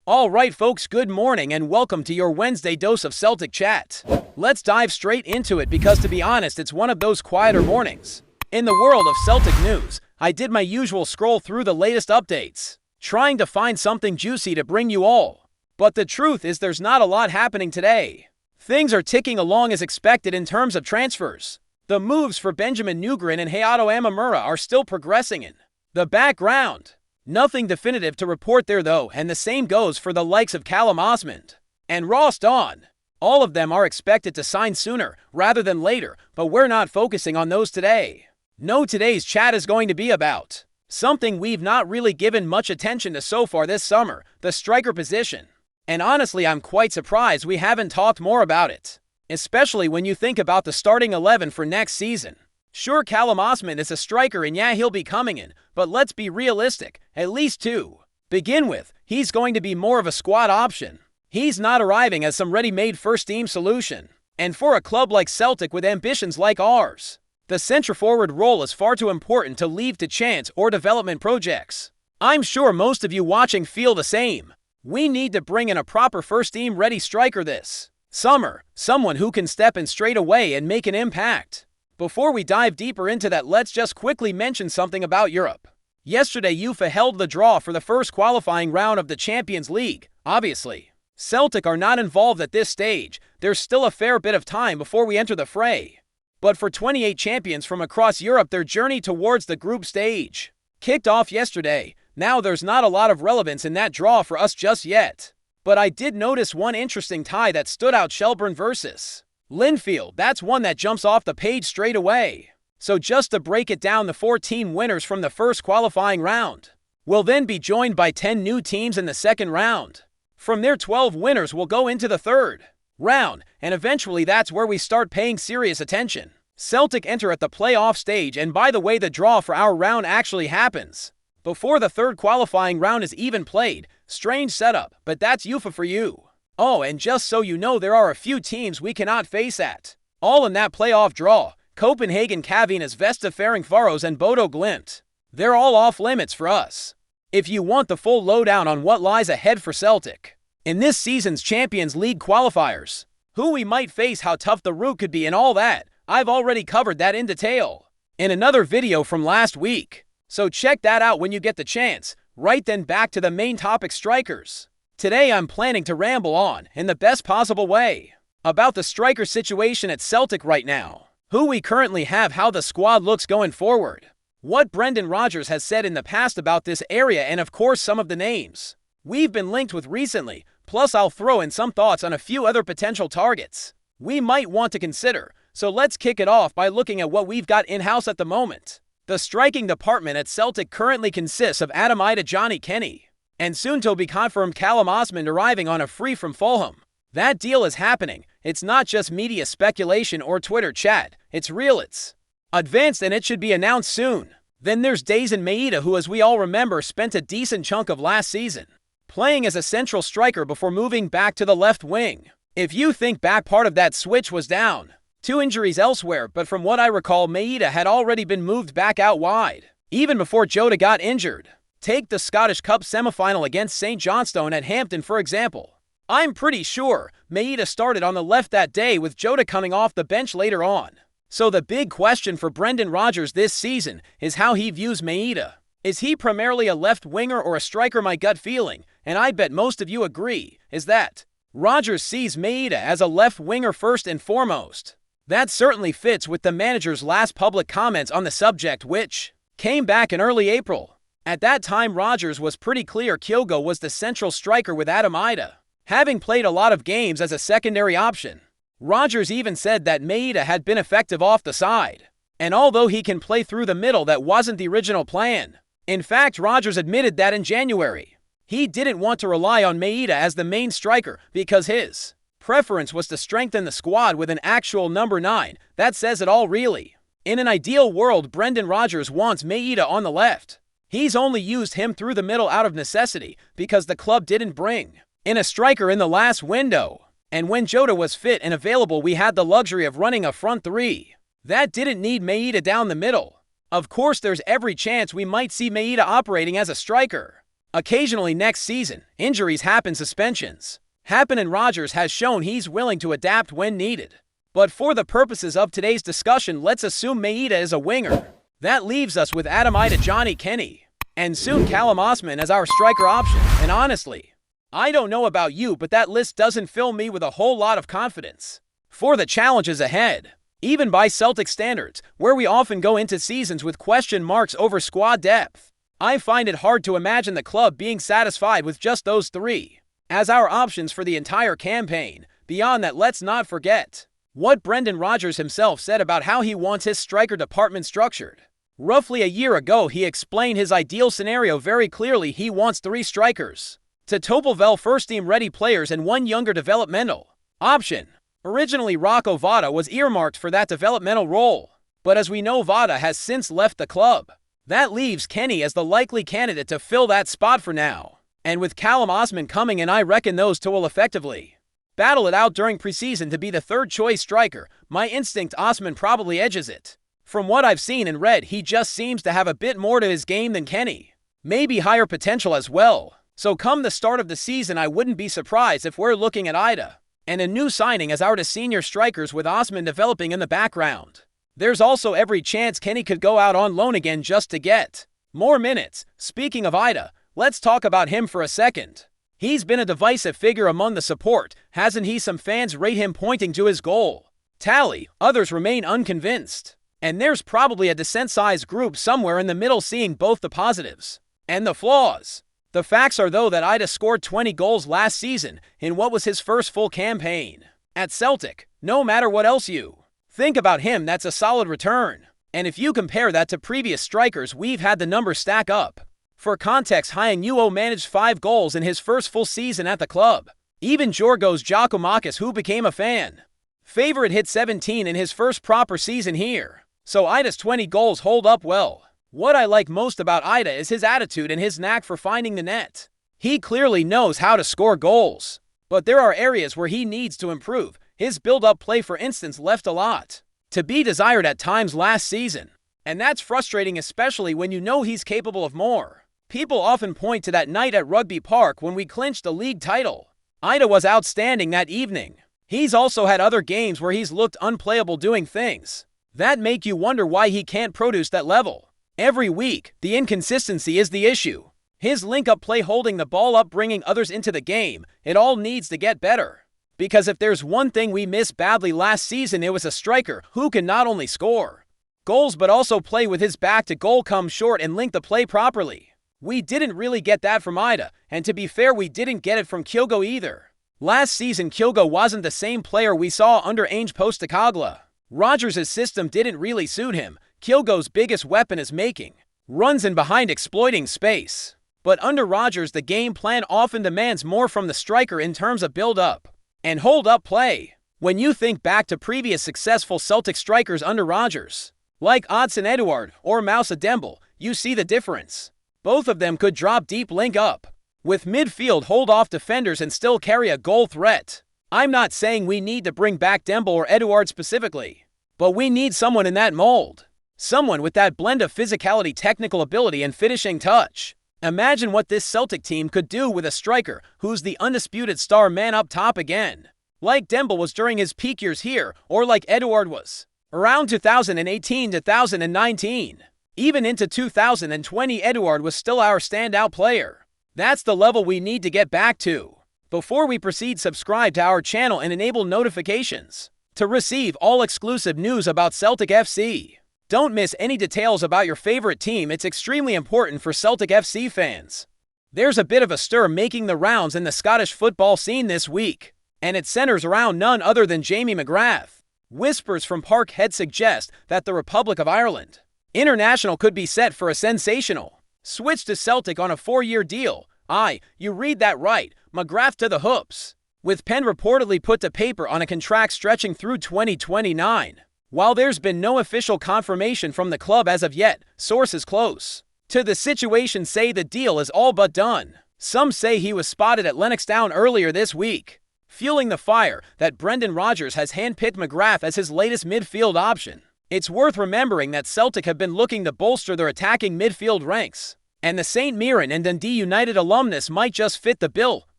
All right, folks, good morning and welcome to your Wednesday dose of Celtic chat. Let's dive straight into it because, to be honest, it's one of those quieter mornings. In the world of Celtic news, I did my usual scroll through the latest updates, trying to find something juicy to bring you all. But the truth is there's not a lot happening today. Things are ticking along as expected in terms of transfers. The moves for Benjamin Nugent and Hayato Amamura are still progressing in the background. Nothing definitive to report there though, and the same goes for the likes of Callum Osmond and Ross Dawn. All of them are expected to sign sooner rather than later, but we're not focusing on those today. No, today's chat is going to be about something we've not really given much attention to so far this summer, the striker position. And honestly, I'm quite surprised we haven't talked more about it, especially when you think about the starting 11 for next season. Sure, Callum Osmond is a striker and yeah, he'll be coming in, but let's be realistic, at least two. Begin with, he's going to be more of a squad option. He's not arriving as some ready-made first-team solution. And for a club like Celtic with ambitions like ours, the centre-forward role is far too important to leave to chance or development projects. I'm sure most of you watching feel the same. We need to bring in a proper first-team ready striker this summer, someone who can step in straight away and make an impact. Before we dive deeper into that, let's just quickly mention something about Europe. Yesterday, UEFA held the draw for the first qualifying round of the Champions League. Obviously, Celtic are not involved at this stage. There's still a fair bit of time before we enter the fray. But for 28 champions from across Europe, their journey towards the group stage kicked off yesterday. Now, there's not a lot of relevance in that draw for us just yet. But I did notice one interesting tie that stood out: Shelbourne versus Linfield. That's one that jumps off the page straight away. So just to break it down, the 14 winners from the first qualifying round will then be joined by 10 new teams in the second round. From there, 12 winners will go into the third round, and eventually that's where we start paying serious attention. Celtic enter at the playoff stage, and by the way, the draw for our round actually happens before the third qualifying round is even played. Strange setup, but that's UEFA for you. Oh, and just so you know, there are a few teams we cannot face at all in that playoff draw: Copenhagen Cavinas, Vesta Ferencvaros, and Bodo Glimt. They're all off limits for us. If you want the full lowdown on what lies ahead for Celtic in this season's Champions League qualifiers, who we might face, how tough the route could be, and all that, I've already covered that in detail in another video from last week. So check that out when you get the chance. Right then, back to the main topic: strikers. Today I'm planning to ramble on, in the best possible way, about the striker situation at Celtic right now, who we currently have, how the squad looks going forward, what Brendan Rodgers has said in the past about this area, and of course some of the names we've been linked with recently. Plus I'll throw in some thoughts on a few other potential targets we might want to consider. So let's kick it off by looking at what we've got in-house at the moment. The striking department at Celtic currently consists of Adam Idah, Johnny Kenny, and soon-to-be-confirmed Callum Osmond arriving on a free from Fulham. That deal is happening. It's not just media speculation or Twitter chat. It's real, it's advanced, and it should be announced soon. Then there's Daizen Maeda, who, as we all remember, spent a decent chunk of last season playing as a central striker before moving back to the left wing. If you think back, part of that switch was down to injuries elsewhere, but from what I recall, Maeda had already been moved back out wide even before Jota got injured. Take the Scottish Cup semi-final against St Johnstone at Hampton, for example. I'm pretty sure Maeda started on the left that day, with Jota coming off the bench later on. So the big question for Brendan Rodgers this season is how he views Maeda. Is he primarily a left winger or a striker? My gut feeling, and I bet most of you agree, is that Rodgers sees Maeda as a left winger first and foremost. That certainly fits with the manager's last public comments on the subject, which came back in early April. At that time, Rodgers was pretty clear Kyogo was the central striker, with Adam Idah having played a lot of games as a secondary option. Rodgers even said that Maeda had been effective off the side, and although he can play through the middle, that wasn't the original plan. In fact, Rodgers admitted that in January he didn't want to rely on Maeda as the main striker because his preference was to strengthen the squad with an actual number 9. That says it all, really. In an ideal world, Brendan Rodgers wants Maeda on the left. He's only used him through the middle out of necessity because the club didn't bring in a striker in the last window. And when Jota was fit and available, we had the luxury of running a front three that didn't need Maeda down the middle. Of course, there's every chance we might see Maeda operating as a striker Occasionally next season, injuries happen, suspensions happen, and Rodgers has shown he's willing to adapt when needed. But for the purposes of today's discussion, let's assume Idah is a winger. That leaves us with Idah, Johnny Kenny, and soon Callum Osman as our striker option. And honestly, I don't know about you, but that list doesn't fill me with a whole lot of confidence for the challenges ahead. Even by Celtic standards, where we often go into seasons with question marks over squad depth, I find it hard to imagine the club being satisfied with just those three as our options for the entire campaign. Beyond that, let's not forget what Brendan Rodgers himself said about how he wants his striker department structured. Roughly a year ago, he explained his ideal scenario very clearly. He wants 3 strikers to Topolvel first-team ready players and 1 younger developmental option. Originally, Rocco Vada was earmarked for that developmental role, but as we know, Vada has since left the club. That leaves Kenny as the likely candidate to fill that spot for now. And with Callum Osman coming in, I reckon those two will effectively battle it out during preseason to be the third-choice striker. My instinct, Osman probably edges it. From what I've seen and read, he just seems to have a bit more to his game than Kenny. Maybe higher potential as well. So come the start of the season, I wouldn't be surprised if we're looking at Idah and a new signing as our 2 senior strikers, with Osman developing in the background. There's also every chance Kenny could go out on loan again just to get more minutes. Speaking of Idah, let's talk about him for a second. He's been a divisive figure among the support, hasn't he? Some fans rate him pointing to his goal tally, others remain unconvinced. And there's probably a decent-sized group somewhere in the middle seeing both the positives and the flaws. The facts are, though, that Idah scored 20 goals last season in what was his first full campaign at Celtic. No matter what else you think about him, that's a solid return. And if you compare that to previous strikers we've had, the numbers stack up. For context, Hyang Uo managed 5 goals in his first full season at the club. Even Jorgos Giacomakis, who became a fan favorite, hit 17 in his first proper season here. So Idah's 20 goals hold up well. What I like most about Idah is his attitude and his knack for finding the net. He clearly knows how to score goals, but there are areas where he needs to improve. His build-up play, for instance, left a lot to be desired at times last season. And that's frustrating, especially when you know he's capable of more. People often point to that night at Rugby Park when we clinched the league title. Idah was outstanding that evening. He's also had other games where he's looked unplayable, doing things that make you wonder why he can't produce that level every week. The inconsistency is the issue. His link-up play, holding the ball up, bringing others into the game, it all needs to get better. Because if there's one thing we missed badly last season, it was a striker who can not only score goals but also play with his back to goal, come short, and link the play properly. We didn't really get that from Idah, and to be fair, we didn't get it from Kyogo either. Last season, Kyogo wasn't the same player we saw under Ange Postecoglou. Rodgers' system didn't really suit him. Kyogo's biggest weapon is making runs in behind, exploiting space. But under Rodgers, the game plan often demands more from the striker in terms of build-up and hold-up play. When you think back to previous successful Celtic strikers under Rodgers, like Odsonne Edouard or Moussa Dembele, you see the difference. Both of them could drop deep, link up with midfield, hold off defenders, and still carry a goal threat. I'm not saying we need to bring back Dembele or Edouard specifically, but we need someone in that mold. Someone with that blend of physicality, technical ability, and finishing touch. Imagine what this Celtic team could do with a striker who's the undisputed star man up top again. Like Dembele was during his peak years here, or like Edouard was around 2018-2019. Even into 2020, Edouard was still our standout player. That's the level we need to get back to. Before we proceed, subscribe to our channel and enable notifications to receive all exclusive news about Celtic FC. Don't miss any details about your favorite team. It's extremely important for Celtic FC fans. There's a bit of a stir making the rounds in the Scottish football scene this week, and it centers around none other than Jamie McGrath. Whispers from Parkhead suggest that the Republic of Ireland international could be set for a sensational switch to Celtic on a 4-year deal. Aye, you read that right, McGrath to the hoops, with pen reportedly put to paper on a contract stretching through 2029. While there's been no official confirmation from the club as of yet, sources close to the situation say the deal is all but done. Some say he was spotted at Lennoxtown earlier this week, fueling the fire that Brendan Rodgers has handpicked McGrath as his latest midfield option. It's worth remembering that Celtic have been looking to bolster their attacking midfield ranks And the St. Mirren and Dundee United alumnus might just fit the bill.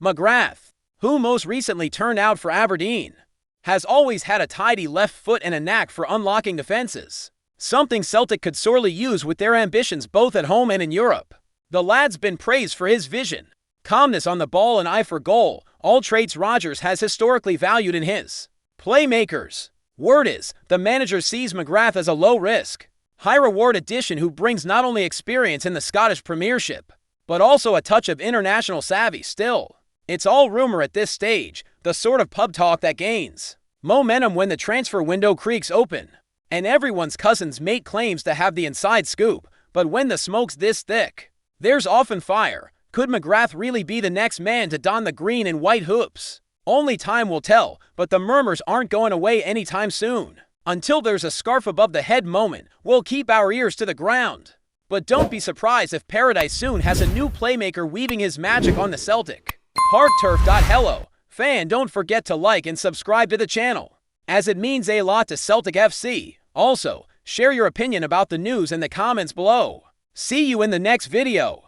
McGrath, who most recently turned out for Aberdeen, has always had a tidy left foot and a knack for unlocking defenses, something Celtic could sorely use with their ambitions both at home and in Europe. The lad's been praised for his vision, calmness on the ball and eye for goal, all traits Rodgers has historically valued in his playmakers. Word is, the manager sees McGrath as a low-risk, high-reward addition who brings not only experience in the Scottish Premiership, but also a touch of international savvy. Still, it's all rumor at this stage, the sort of pub talk that gains momentum when the transfer window creaks open, and everyone's cousin's mate claims to have the inside scoop. But when the smoke's this thick, there's often fire. Could McGrath really be the next man to don the green and white hoops? Only time will tell, but the murmurs aren't going away anytime soon. Until there's a scarf above the head moment, we'll keep our ears to the ground. But don't be surprised if Paradise soon has a new playmaker weaving his magic on the Celtic Park turf. Hello, fan, don't forget to like and subscribe to the channel, as it means a lot to Celtic FC. Also, share your opinion about the news in the comments below. See you in the next video.